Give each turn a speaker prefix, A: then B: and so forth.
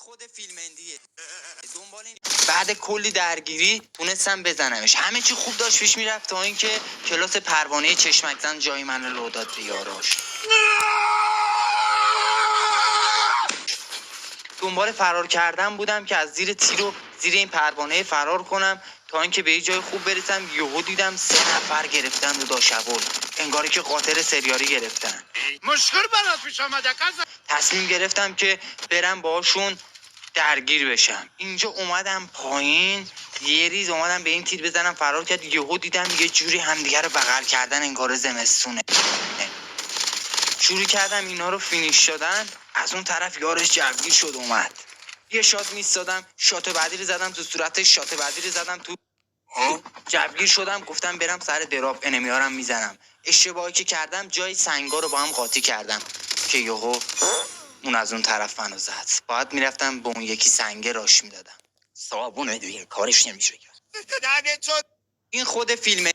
A: خود فیلمندیه. دنبال این بعد کلی درگیری تونستم بزنمش. همه چی خوب داشت پیش میرفت تا اینکه کلاس پروانه چشمک زن جای من رو داد به یاراش. دنبال فرار کردن بودم که از زیر تیر و زیر این پروانه فرار کنم تا اینکه به یه جای خوب برسم. یهو دیدم 3 نفر گرفتن رو داشبول، انگاری که قاطر سریالی گرفتن.
B: مشکل برات پیش آمده قضا.
A: تصمیم گرفتم که برم باشون درگیر بشم. اینجا اومدم پایین، یه ریز اومدم به این تیر بزنم فرار کرد. یهو دیدم یه جوری همدیگه رو بغل کردن انگار زمستونه. شروع کردم اینا رو فینیش شدن. از اون طرف یارش جوگیر شد اومد. یه شات میستادم، شات بعدی رو زدم تو صورتش، شات بعدی رو زدم تو جوگیر شدم. گفتم برم سر دراب انمیارم میزنم. اشتباهی که کردم جای سنگا رو با هم قاطی کردم که یهو اون از اون طرف منو زد. باید میرفتم به اون یکی سنگه راش میدادم.
C: صابونه دیگه کارش نمیشه کرد.
A: این خود فیلمه.